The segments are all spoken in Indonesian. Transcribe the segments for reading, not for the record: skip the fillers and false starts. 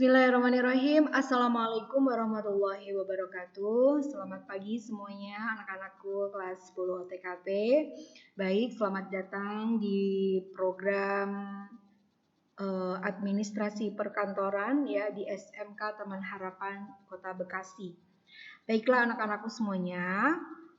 Bismillahirrahmanirrahim. Assalamualaikum warahmatullahi wabarakatuh. Selamat pagi semuanya anak-anakku kelas 10 TKP. Baik, selamat datang di program administrasi perkantoran ya di SMK Taman Harapan Kota Bekasi. Baiklah anak-anakku semuanya,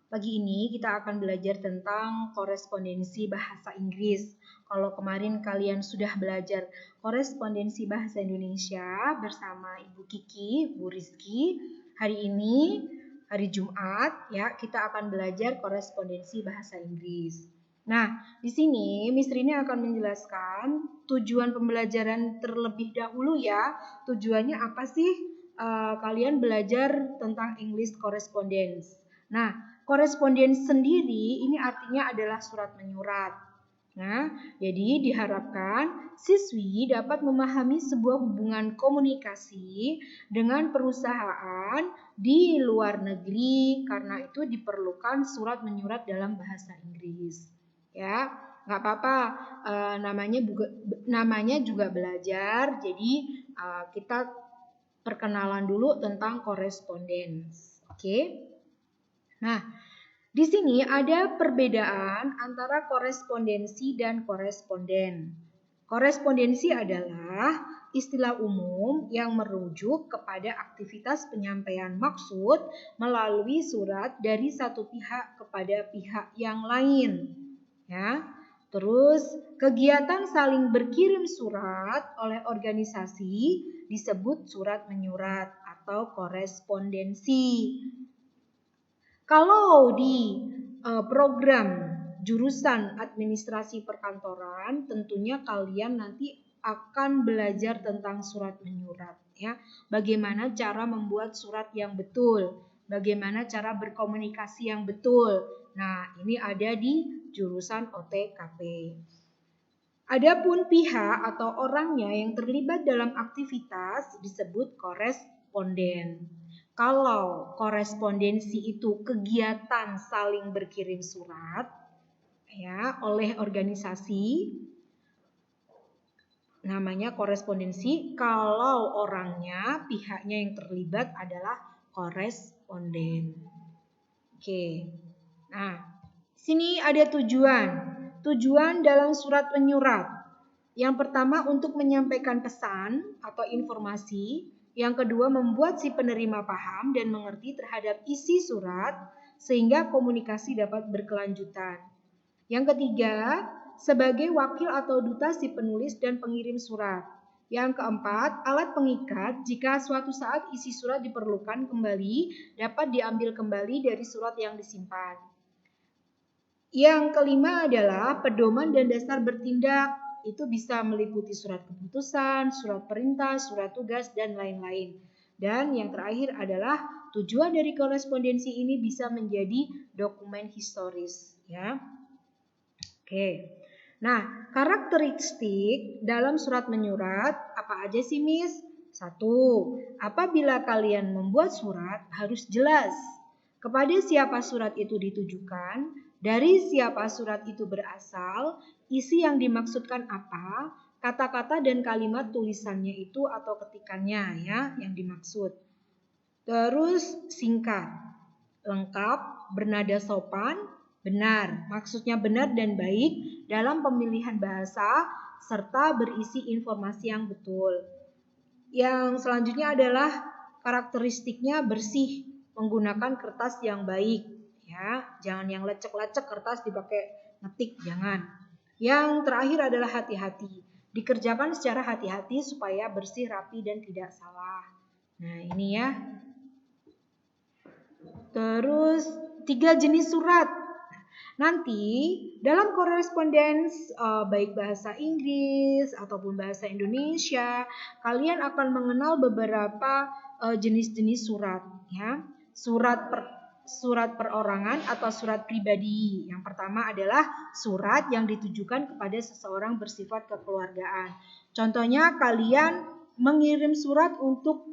pagi ini kita akan belajar tentang korespondensi bahasa Inggris. Kalau kemarin kalian sudah belajar korespondensi bahasa Indonesia bersama Ibu Kiki, Bu Rizky, hari ini, hari Jumat, ya kita akan belajar korespondensi bahasa Inggris. Nah, di sini Miss Rini akan menjelaskan tujuan pembelajaran terlebih dahulu ya. Tujuannya apa sih? Kalian belajar tentang English correspondence. Nah, correspondence sendiri ini artinya adalah surat menyurat. Nah, jadi diharapkan siswi dapat memahami sebuah hubungan komunikasi dengan perusahaan di luar negeri karena itu diperlukan surat menyurat dalam bahasa Inggris. Ya, nggak apa-apa, namanya juga belajar. Jadi kita perkenalan dulu tentang correspondence. Oke. Nah, di sini ada perbedaan antara korespondensi dan koresponden. Korespondensi adalah istilah umum yang merujuk kepada aktivitas penyampaian maksud melalui surat dari satu pihak kepada pihak yang lain. Ya. Terus kegiatan saling berkirim surat oleh organisasi disebut surat menyurat atau korespondensi. Kalau di program jurusan administrasi perkantoran, tentunya kalian nanti akan belajar tentang surat menyurat ya. Bagaimana cara membuat surat yang betul, bagaimana cara berkomunikasi yang betul. Nah, ini ada di jurusan OTKP. Adapun pihak atau orangnya yang terlibat dalam aktivitas disebut koresponden. Kalau korespondensi itu kegiatan saling berkirim surat ya oleh organisasi, namanya korespondensi. Kalau orangnya, pihaknya yang terlibat adalah koresponden. Oke. Nah, sini ada tujuan. Tujuan dalam surat menyurat. Yang pertama untuk menyampaikan pesan atau informasi. Yang kedua membuat si penerima paham dan mengerti terhadap isi surat sehingga komunikasi dapat berkelanjutan. Yang ketiga, sebagai wakil atau duta si penulis dan pengirim surat. Yang keempat, alat pengikat jika suatu saat isi surat diperlukan kembali dapat diambil kembali dari surat yang disimpan. Yang kelima adalah pedoman dan dasar bertindak. Itu bisa meliputi surat keputusan, surat perintah, surat tugas, dan lain-lain. Dan yang terakhir adalah tujuan dari korespondensi ini bisa menjadi dokumen historis. Ya. Oke. Nah, karakteristik dalam surat menyurat apa aja sih, Miss? 1. Apabila kalian membuat surat harus jelas kepada siapa surat itu ditujukan, dari siapa surat itu berasal, isi yang dimaksudkan apa, kata-kata dan kalimat tulisannya itu atau ketikannya ya yang dimaksud. Terus singkat, lengkap, bernada sopan, benar, maksudnya benar dan baik dalam pemilihan bahasa serta berisi informasi yang betul. Yang selanjutnya adalah karakteristiknya bersih, menggunakan kertas yang baik ya, jangan yang lecek-lecek kertas dipakai ngetik, jangan. Yang terakhir adalah hati-hati, dikerjakan secara hati-hati supaya bersih, rapi dan tidak salah. Nah, ini ya. Terus 3 jenis surat. Nanti dalam korespondens baik bahasa Inggris ataupun bahasa Indonesia, kalian akan mengenal beberapa jenis-jenis surat ya. Surat perorangan atau surat pribadi. Yang pertama adalah surat yang ditujukan kepada seseorang bersifat kekeluargaan. Contohnya kalian mengirim surat untuk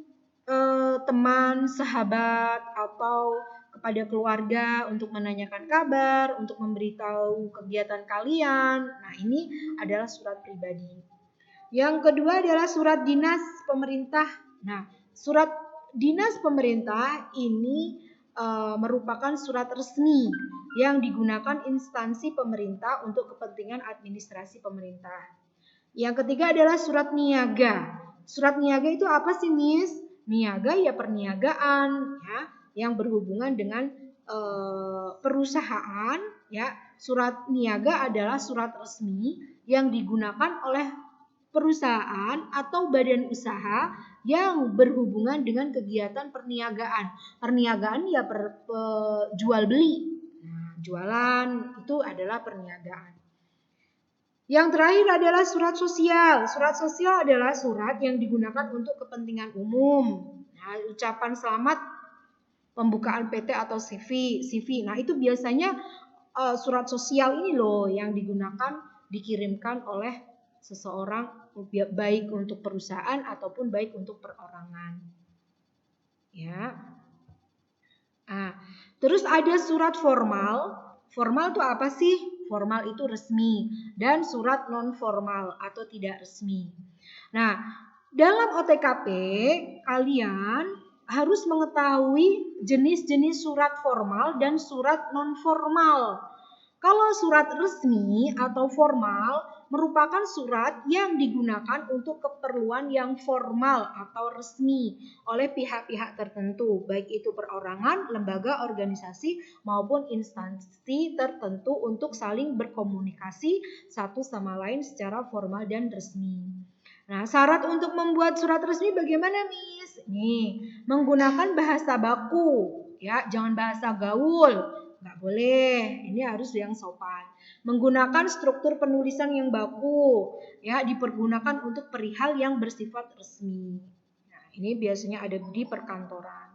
teman, sahabat, atau kepada keluarga untuk menanyakan kabar, untuk memberitahu kegiatan kalian. Nah, ini adalah surat pribadi. Yang kedua adalah surat dinas pemerintah. Nah, surat dinas pemerintah ini merupakan surat resmi yang digunakan instansi pemerintah untuk kepentingan administrasi pemerintah. Yang ketiga adalah surat niaga. Surat niaga itu apa sih, Miss? Niaga ya perniagaan ya, yang berhubungan dengan perusahaan ya. Surat niaga adalah surat resmi yang digunakan oleh perusahaan atau badan usaha yang berhubungan dengan kegiatan perniagaan. Perniagaan ya jual beli. Nah, jualan itu adalah perniagaan. Yang terakhir adalah surat sosial. Surat sosial adalah surat yang digunakan untuk kepentingan umum. Nah, ucapan selamat pembukaan PT atau CV. Nah, itu biasanya surat sosial ini loh yang digunakan dikirimkan oleh seseorang, baik untuk perusahaan ataupun baik untuk perorangan. Ya. Nah, terus ada surat formal. Formal itu apa sih? Formal itu resmi, dan surat non formal atau tidak resmi. Nah, dalam OTKP kalian harus mengetahui jenis-jenis surat formal dan surat non formal. Kalau surat resmi atau formal merupakan surat yang digunakan untuk keperluan yang formal atau resmi oleh pihak-pihak tertentu, baik itu perorangan, lembaga, organisasi, maupun instansi tertentu untuk saling berkomunikasi satu sama lain secara formal dan resmi. Nah, syarat untuk membuat surat resmi bagaimana, Miss? Nih, menggunakan bahasa baku, ya, jangan bahasa gaul. Nggak boleh, ini harus yang sopan. Menggunakan struktur penulisan yang baku, ya, dipergunakan untuk perihal yang bersifat resmi. Nah, ini biasanya ada di perkantoran.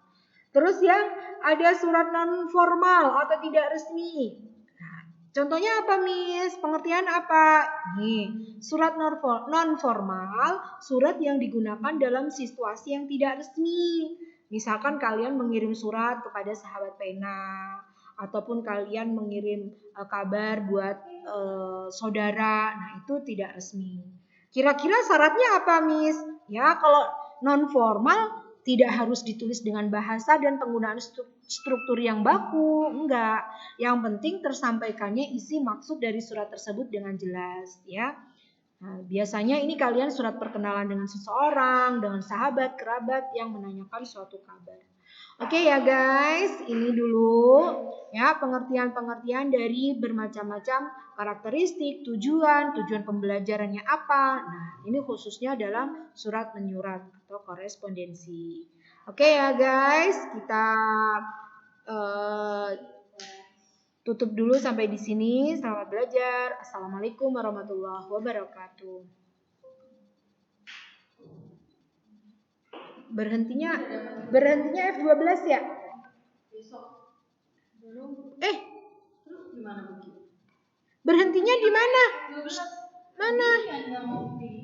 Terus yang ada surat non formal atau tidak resmi. Nah, contohnya apa, Miss? Pengertian apa? Nih, surat non formal, surat yang digunakan dalam situasi yang tidak resmi. Misalkan kalian mengirim surat kepada sahabat pena, ataupun kalian mengirim kabar buat saudara. Nah, itu tidak resmi. Kira-kira syaratnya apa, Miss? Ya, kalau non formal tidak harus ditulis dengan bahasa dan penggunaan struktur yang baku, enggak. Yang penting tersampaikannya isi maksud dari surat tersebut dengan jelas, ya. Nah, biasanya ini kalian surat perkenalan dengan seseorang, dengan sahabat, kerabat yang menanyakan suatu kabar. Oke ya guys, ini dulu ya pengertian-pengertian dari bermacam-macam karakteristik, tujuan pembelajarannya apa. Nah, ini khususnya dalam surat menyurat atau korespondensi. Oke ya guys, kita tutup dulu sampai di sini. Selamat belajar. Assalamualaikum warahmatullahi wabarakatuh. Berhentinya F12 ya? Besok. Belum. Terus gimana begitu? Berhentinya di mana? Mana? Mana?